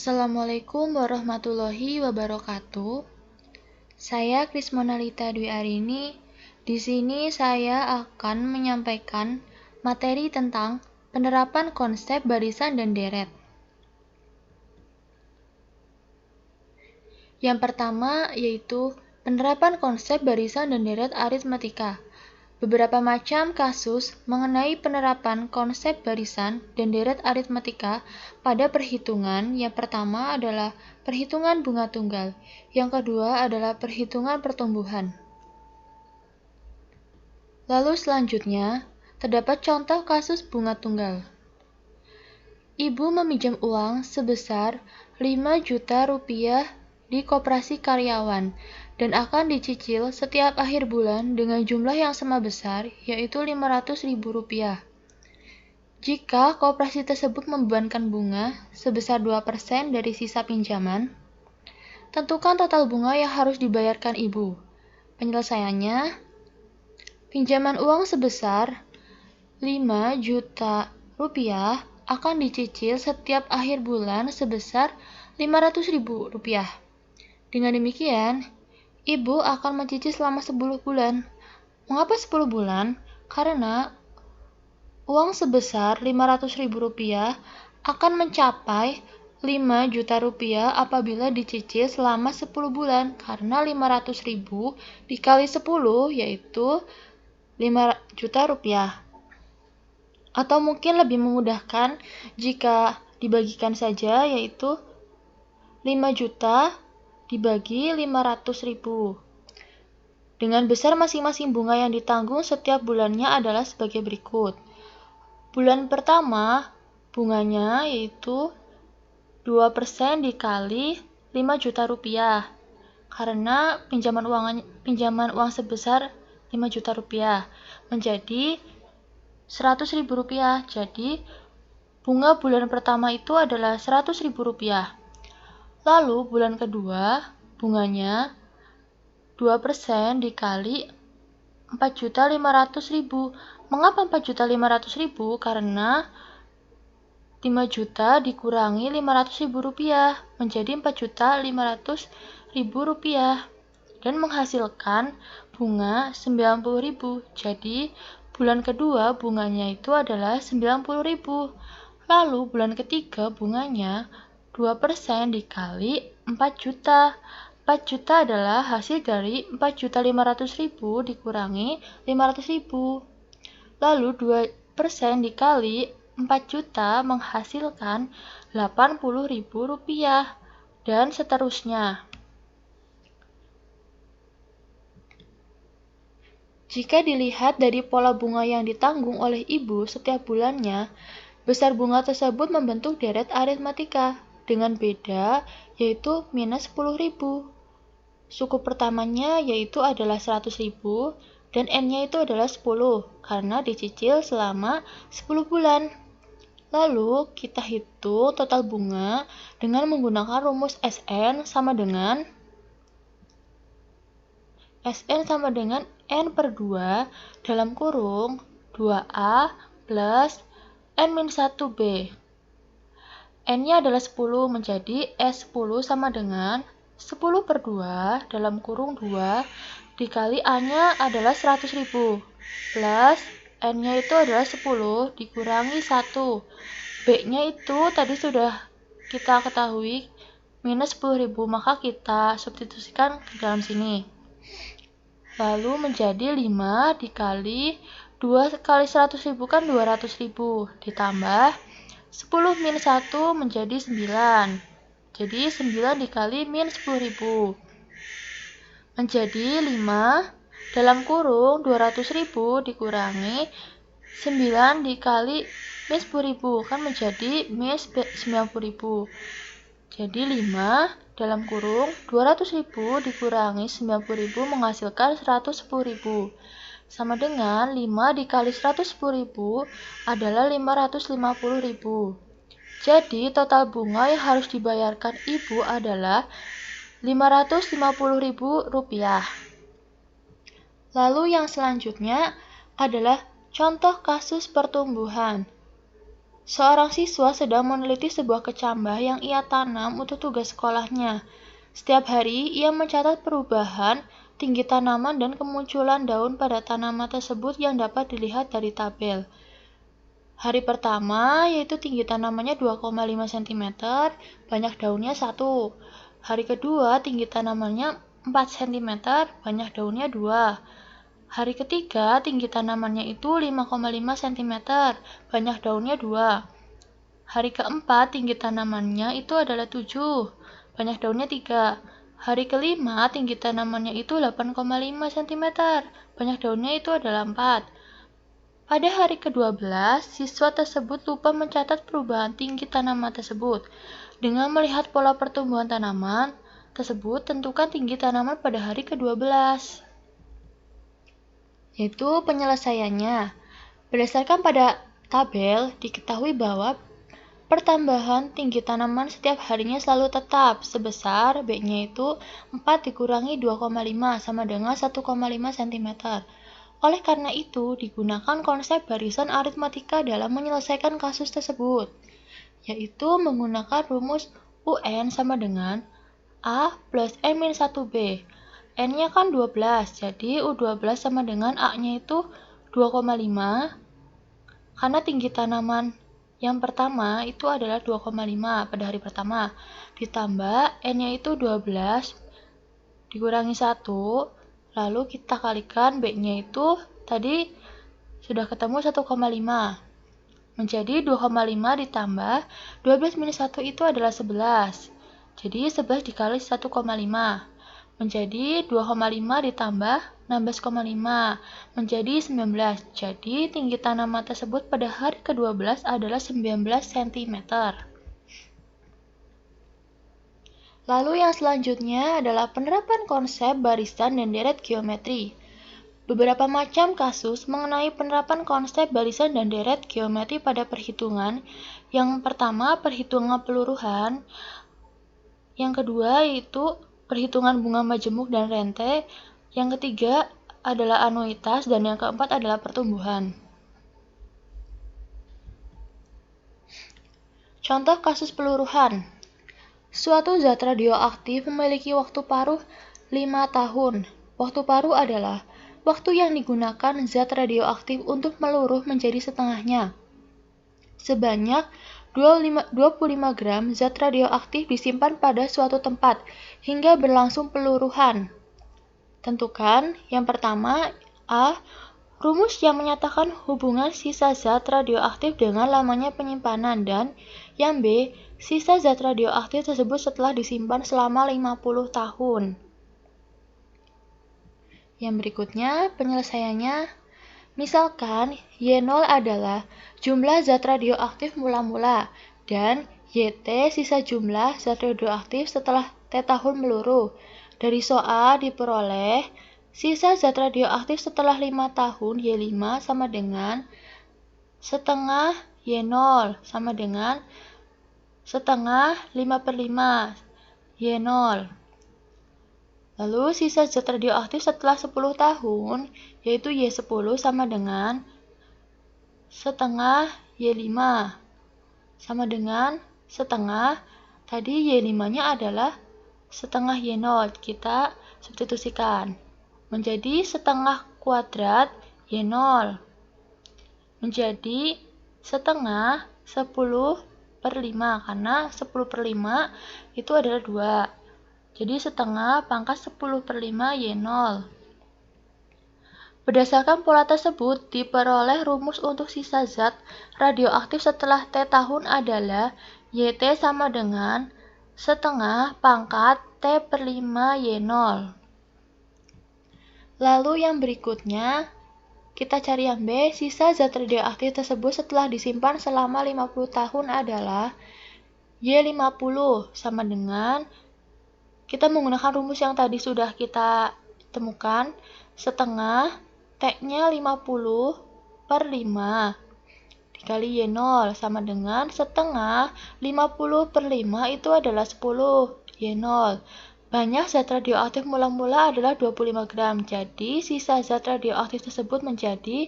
Assalamualaikum warahmatullahi wabarakatuh. Saya Krismonalita Dwi Arini. Di sini saya akan menyampaikan materi tentang penerapan konsep barisan dan deret. Yang pertama yaitu penerapan konsep barisan dan deret aritmatika. Beberapa macam kasus mengenai penerapan konsep barisan dan deret aritmatika pada perhitungan. Yang pertama adalah perhitungan bunga tunggal. Yang kedua adalah perhitungan pertumbuhan. Lalu selanjutnya, terdapat contoh kasus bunga tunggal. Ibu meminjam uang sebesar 5 juta rupiah di koperasi karyawan dan akan dicicil setiap akhir bulan dengan jumlah yang sama besar, yaitu Rp500.000. Jika koperasi tersebut membebankan bunga sebesar 2% dari sisa pinjaman, tentukan total bunga yang harus dibayarkan ibu. Penyelesaiannya, pinjaman uang sebesar 5 juta rupiah akan dicicil setiap akhir bulan sebesar Rp500.000. Dengan demikian, ibu akan mencicil selama 10 bulan. Mengapa 10 bulan? Karena uang sebesar Rp500.000 akan mencapai 5 juta rupiah apabila dicicil selama 10 bulan. Karena 500.000 dikali 10 yaitu 5 juta rupiah. Atau mungkin lebih memudahkan jika dibagikan saja, yaitu 5 juta dibagi 500.000. Dengan besar masing-masing bunga yang ditanggung setiap bulannya adalah sebagai berikut. Bulan pertama, bunganya yaitu 2% dikali 5 juta rupiah. Karena pinjaman uang sebesar 5 juta rupiah menjadi Rp100.000. Jadi, bunga bulan pertama itu adalah Rp100.000. Lalu bulan kedua, bunganya 2% dikali 4.500.000. Mengapa 4.500.000? Karena 5 juta dikurangi Rp500.000 menjadi Rp4.500.000 dan menghasilkan bunga Rp90.000. Jadi, bulan kedua bunganya itu adalah Rp90.000. Lalu bulan ketiga bunganya 2% dikali 4 juta. 4 juta adalah hasil dari 4.500.000 dikurangi 500.000. Lalu 2% dikali 4 juta menghasilkan Rp80.000 dan seterusnya. Jika dilihat dari pola bunga yang ditanggung oleh ibu setiap bulannya, besar bunga tersebut membentuk deret aritmatika dengan beda, yaitu minus 10.000. Suku pertamanya yaitu adalah 100.000 dan N-nya itu adalah 10 karena dicicil selama 10 bulan. Lalu kita hitung total bunga dengan menggunakan rumus SN sama dengan N per 2 dalam kurung 2A plus N-1B. N-nya adalah 10 menjadi S10 sama dengan 10 per 2 dalam kurung 2 dikali A-nya adalah 100.000 plus N-nya itu adalah 10 dikurangi 1. B-nya itu tadi sudah kita ketahui minus 10.000, maka kita substitusikan ke dalam sini. Lalu menjadi 5 dikali 2 kali 100.000 kan 200.000 ditambah 10 min 1 menjadi 9. Jadi 9 dikali min 10.000 menjadi 5 dalam kurung 200.000 dikurangi 9 dikali min 10.000 kan menjadi min 90.000. Jadi 5 dalam kurung 200.000 dikurangi 90.000 menghasilkan 110.000. Sama dengan 5 dikali 110.000 adalah 550.000. Jadi total bunga yang harus dibayarkan ibu adalah Rp550.000. Lalu yang selanjutnya adalah contoh kasus pertumbuhan. Seorang siswa sedang meneliti sebuah kecambah yang ia tanam untuk tugas sekolahnya. Setiap hari, ia mencatat perubahan tinggi tanaman dan kemunculan daun pada tanaman tersebut yang dapat dilihat dari tabel. Hari pertama, yaitu tinggi tanamannya 2,5 cm, banyak daunnya 1. Hari kedua, tinggi tanamannya 4 cm, banyak daunnya 2. Hari ketiga, tinggi tanamannya itu 5,5 cm, banyak daunnya 2. Hari keempat, tinggi tanamannya itu adalah 7, banyak daunnya 3. Hari kelima, tinggi tanamannya itu 8,5 cm, banyak daunnya itu adalah 4. Pada hari ke-12, siswa tersebut lupa mencatat perubahan tinggi tanaman tersebut. Dengan melihat pola pertumbuhan tanaman tersebut, tentukan tinggi tanaman pada hari ke-12. Yaitu penyelesaiannya. Berdasarkan pada tabel, diketahui bahwa pertambahan tinggi tanaman setiap harinya selalu tetap sebesar B-nya itu 4 dikurangi 2,5 sama dengan 1,5 cm. Oleh karena itu, digunakan konsep barisan aritmatika dalam menyelesaikan kasus tersebut, yaitu menggunakan rumus UN sama dengan A plus N-1B. N-nya kan 12, jadi U12 sama dengan A-nya itu 2,5, karena tinggi tanaman yang pertama itu adalah 2,5 pada hari pertama, ditambah N-nya itu 12, dikurangi 1, lalu kita kalikan B-nya itu tadi sudah ketemu 1,5, menjadi 2,5 ditambah 12 minus 1 itu adalah 11, jadi 11 dikali 1,5, menjadi 2,5 ditambah 16,5 menjadi 19. Jadi tinggi tanaman tersebut pada hari ke-12 adalah 19 cm. Lalu yang selanjutnya adalah penerapan konsep barisan dan deret geometri. Beberapa macam kasus mengenai penerapan konsep barisan dan deret geometri pada perhitungan. Yang pertama, perhitungan peluruhan. Yang kedua yaitu perhitungan bunga majemuk dan rente. Yang ketiga adalah anuitas dan yang keempat adalah pertumbuhan. Contoh kasus peluruhan. Suatu zat radioaktif memiliki waktu paruh 5 tahun. Waktu paruh adalah waktu yang digunakan zat radioaktif untuk meluruh menjadi setengahnya. Sebanyak 25 gram zat radioaktif disimpan pada suatu tempat hingga berlangsung peluruhan. Tentukan yang pertama A. Rumus yang menyatakan hubungan sisa zat radioaktif dengan lamanya penyimpanan dan yang B. Sisa zat radioaktif tersebut setelah disimpan selama 50 tahun. Yang berikutnya penyelesaiannya. Misalkan Y0 adalah jumlah zat radioaktif mula-mula dan YT sisa jumlah zat radioaktif setelah T tahun meluruh. Dari soal diperoleh sisa zat radioaktif setelah 5 tahun Y5 sama dengan setengah Y0 sama dengan setengah 5/5 Y0. Lalu sisa zat radioaktif setelah 10 tahun, yaitu Y10 sama dengan setengah Y5 sama dengan setengah, tadi Y5-nya adalah setengah Y0, kita substitusikan menjadi setengah kuadrat Y0 menjadi setengah 10/5 karena 10/5 itu adalah 2. Jadi setengah pangkat 10/5 Y0. Berdasarkan pola tersebut, diperoleh rumus untuk sisa zat radioaktif setelah T tahun adalah YT sama dengan setengah pangkat T/5 Y0. Lalu yang berikutnya, kita cari yang B. Sisa zat radioaktif tersebut setelah disimpan selama 50 tahun adalah Y50 sama dengan kita menggunakan rumus yang tadi sudah kita temukan, setengah T-nya 50/5 dikali Y0 sama dengan setengah 50/5 itu adalah 10 Y0. Banyak zat radioaktif mula-mula adalah 25 gram, jadi sisa zat radioaktif tersebut menjadi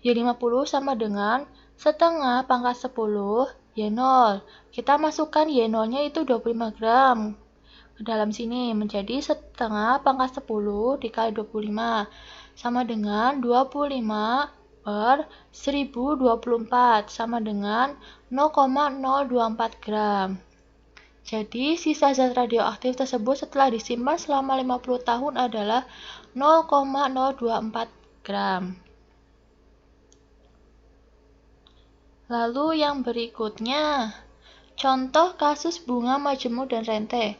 Y50 sama dengan Setengah pangkat 10 Y0. Kita masukkan Y0-nya itu 25 gram ke dalam sini, menjadi setengah pangkat 10 dikali 25 sama dengan 25 per 1024 sama dengan 0,024 gram. Jadi sisa zat radioaktif tersebut setelah disimpan selama 50 tahun adalah 0,024 gram. Lalu yang berikutnya, contoh kasus bunga majemuk dan rente.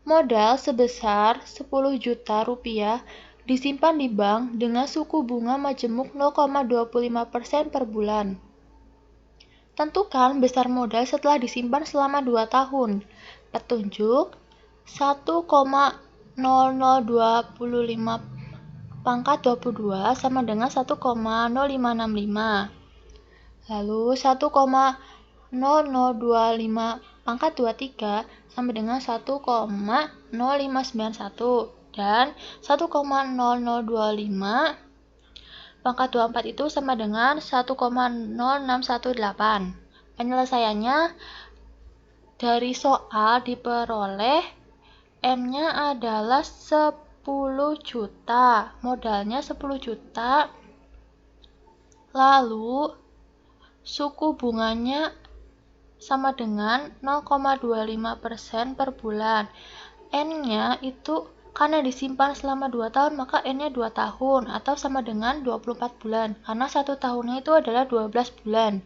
Modal sebesar 10 juta rupiah disimpan di bank dengan suku bunga majemuk 0,25% per bulan. Tentukan besar modal setelah disimpan selama 2 tahun. Petunjuk 1,0025 pangkat 22 sama dengan 1,0565. Lalu 1,0025 pangkat 23 sama dengan 1,0591 dan 1,0025 pangkat 24 itu sama dengan 1,0618. Penyelesaiannya dari soal diperoleh M-nya adalah 10 juta. Modalnya 10 juta. Lalu suku bunganya sama dengan 0,25% per bulan. N-nya itu karena disimpan selama 2 tahun, maka N-nya 2 tahun atau sama dengan 24 bulan. Karena 1 tahunnya itu adalah 12 bulan.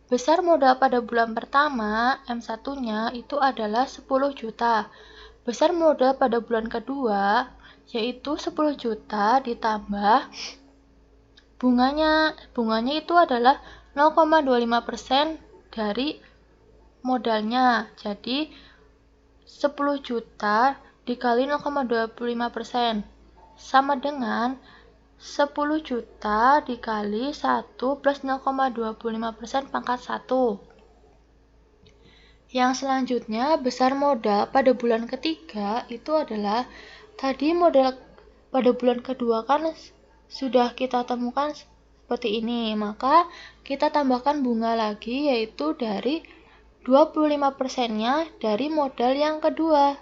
Besar modal pada bulan pertama, M1-nya itu adalah 10 juta. Besar modal pada bulan kedua, yaitu 10 juta ditambah bunganya itu adalah 0,25% dari modalnya. Jadi 10 juta dikali 0,25% sama dengan 10 juta dikali 1 plus 0,25% pangkat 1. Yang selanjutnya, besar modal pada bulan ketiga itu adalah tadi modal pada bulan kedua kan sudah kita temukan seperti ini, maka kita tambahkan bunga lagi, yaitu dari 25%-nya dari modal yang kedua.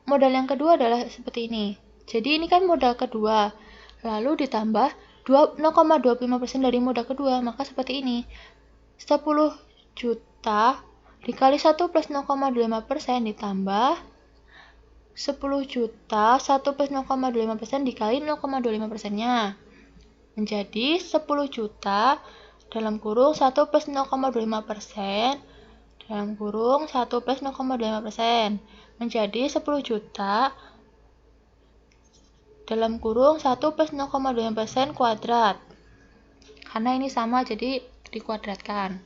Modal yang kedua adalah seperti ini. Jadi ini kan modal kedua, lalu ditambah 0,25% dari modal kedua, maka seperti ini. 10 juta dikali 1 plus 0,25% ditambah 10 juta 1 plus 0,25% dikali 0,25%-nya. Menjadi 10 juta dalam kurung 1 plus 0,25% dalam kurung 1 plus 0,25% menjadi 10 juta dalam kurung 1 plus 0,25% kuadrat. Karena ini sama jadi dikuadratkan.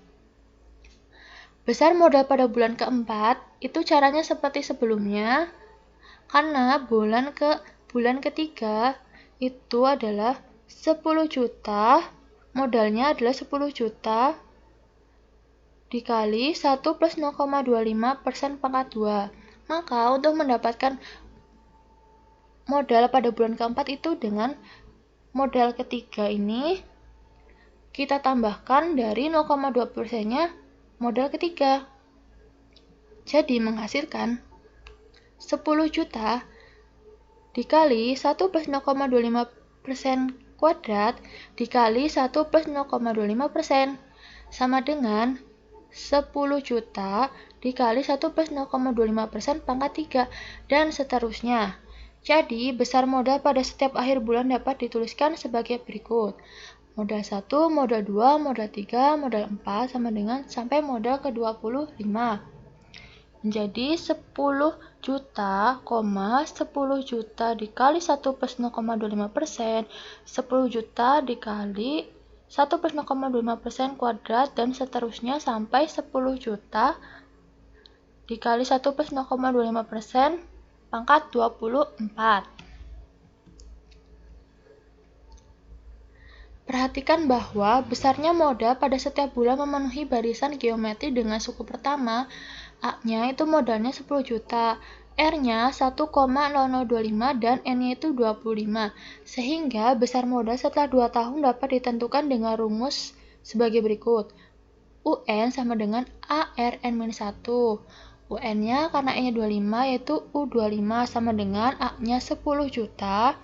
Besar modal pada bulan keempat itu caranya seperti sebelumnya. Karena bulan ketiga itu adalah 10 juta, modalnya adalah 10 juta dikali 1 plus 0,25% pangkat 2. Maka untuk mendapatkan modal pada bulan keempat itu dengan modal ketiga ini kita tambahkan dari 0,2%-nya modal ketiga. Jadi menghasilkan 10 juta dikali 1 plus 0,25% kuadrat dikali 1 plus 0,25% sama dengan 10 juta dikali 1 plus 0,25% pangkat 3 dan seterusnya. Jadi besar modal pada setiap akhir bulan dapat dituliskan sebagai berikut. Modal 1, modal 2, modal 3, modal 4 sama dengan sampai modal ke-25. Menjadi 10 juta, 10 juta dikali 1 plus 0,25%, 10 juta dikali 1 plus 0,25% kuadrat dan seterusnya sampai 10 juta dikali 1 plus 0,25% pangkat 24. Perhatikan bahwa besarnya modal pada setiap bulan memenuhi barisan geometri dengan suku pertama. A-nya itu modalnya 10 juta, R-nya 1,0025 dan N-nya itu 25. Sehingga besar modal setelah 2 tahun dapat ditentukan dengan rumus sebagai berikut. UN sama dengan ARN-1. UN-nya karena E-nya 25 yaitu U25 sama dengan A-nya 10 juta.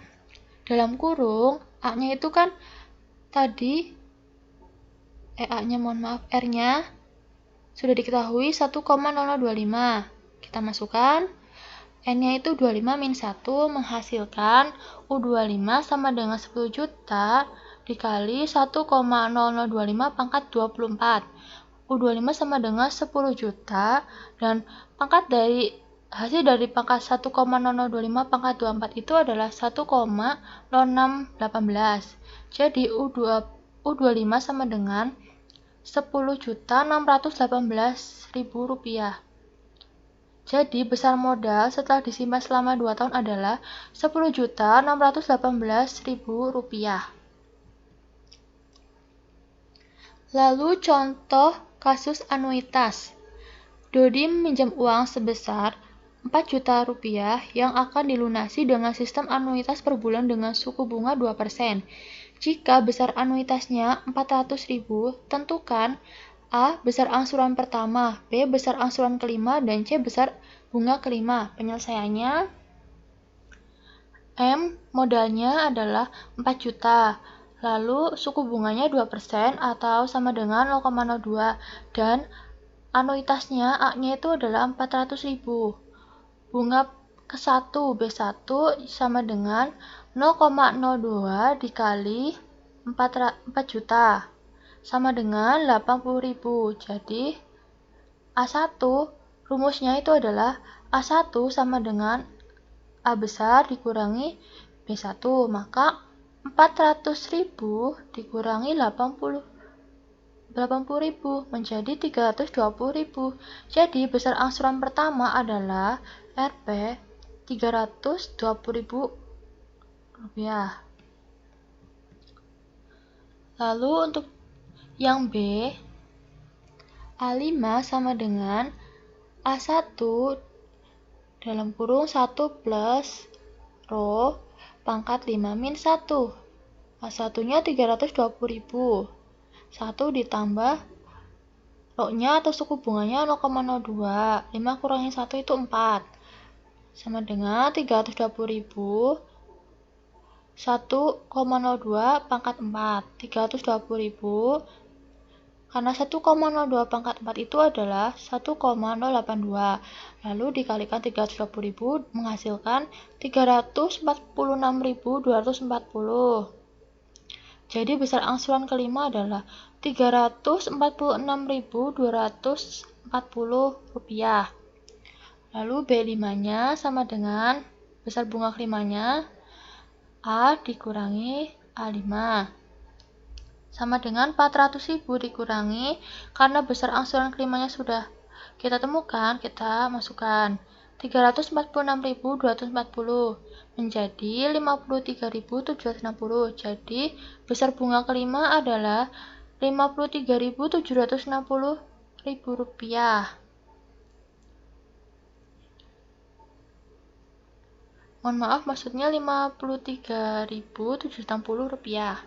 Dalam kurung, A-nya itu kan tadi A-nya R-nya sudah diketahui 1,0025. Kita masukkan N-nya itu 25 min 1 menghasilkan U25 sama dengan 10 juta dikali 1,0025 pangkat 24. U25 sama dengan 10 juta dan pangkat dari hasil dari pangkat 1,0025 pangkat 24 itu adalah 1,0618. Jadi U25 sama dengan 10.618.000 rupiah. Jadi besar modal setelah disimpan selama 2 tahun adalah 10.618.000 rupiah. Lalu contoh kasus anuitas. Dodi meminjam uang sebesar 4 juta rupiah yang akan dilunasi dengan sistem anuitas per bulan dengan suku bunga 2%. Jika besar anuitasnya 400.000, tentukan A. Besar angsuran pertama, B. Besar angsuran kelima, dan C. Besar bunga kelima. Penyelesaiannya M. Modalnya adalah 4 juta. Lalu suku bunganya 2% atau sama dengan 0,02 dan anuitasnya A-nya itu adalah 400.000. Bunga ke-1 B1 sama dengan 0,02 dikali 4 juta sama dengan 80.000. Jadi A1 rumusnya itu adalah A1 sama dengan A besar dikurangi B1, maka 400.000 dikurangi 80.000 menjadi 320.000. Jadi besar angsuran pertama adalah Rp 320.000 rupiah. Lalu untuk yang B, A5 sama dengan A1 dalam kurung 1 plus rho pangkat 5 min 1. A1-nya 320.000. 1 ditambah rho-nya atau suku bunganya 0,02. 5 kurangi 1 itu 4. Sama dengan 320.000. 1,02 pangkat 4. 320.000. Karena 1,02 pangkat 4 itu adalah 1,082. Lalu dikalikan 320.000 menghasilkan 346.240. Jadi besar angsuran kelima adalah 346.240 rupiah. Lalu B5-nya sama dengan besar bunga kelimanya A dikurangi A5 sama dengan 400.000 dikurangi, karena besar angsuran kelimanya sudah kita temukan, kita masukkan 346.240 menjadi 53.760. Jadi besar bunga kelima adalah 53.760.000 rupiah. Mohon maaf, maksudnya 53.760 rupiah.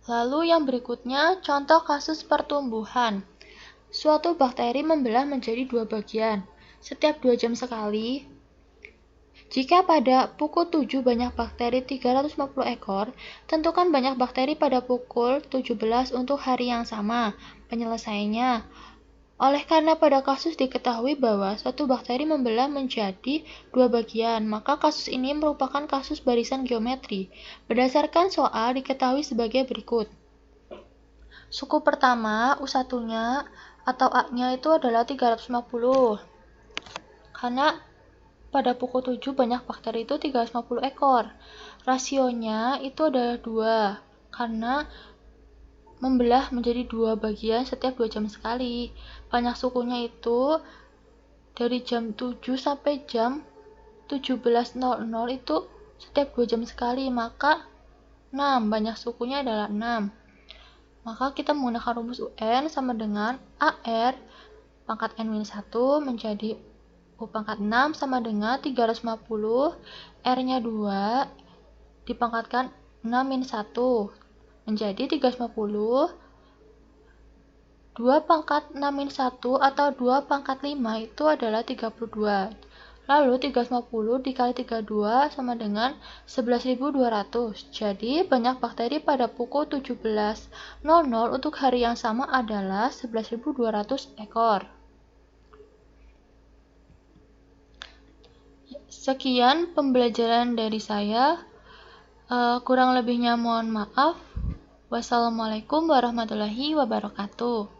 Lalu yang berikutnya, contoh kasus pertumbuhan. Suatu bakteri membelah menjadi 2 bagian, setiap 2 jam sekali. Jika pada pukul 7 banyak bakteri 350 ekor, tentukan banyak bakteri pada pukul 17 untuk hari yang sama. Penyelesaiannya, oleh karena pada kasus diketahui bahwa suatu bakteri membelah menjadi 2 bagian, maka kasus ini merupakan kasus barisan geometri. Berdasarkan soal diketahui sebagai berikut. Suku pertama, U1-nya atau A-nya itu adalah 350. Karena pada pukul 7 banyak bakteri itu 350 ekor. Rasionya itu adalah 2, karena membelah menjadi 2 bagian setiap 2 jam sekali. Banyak sukunya itu dari jam 7 sampai jam 17.00 itu setiap 2 jam sekali, maka 6. Banyak sukunya adalah 6. Maka kita menggunakan rumus UN sama dengan AR pangkat N-1 menjadi U pangkat 6 sama dengan 350, R-nya 2 dipangkatkan 6 min 1. menjadi 350. 2 pangkat 6 min 1 atau 2 pangkat 5 itu adalah 32. Lalu 350 dikali 32 sama dengan 11.200. Jadi banyak bakteri pada pukul 17.00 untuk hari yang sama adalah 11.200 ekor. Sekian pembelajaran dari saya. Kurang lebihnya mohon maaf. Wassalamualaikum warahmatullahi wabarakatuh.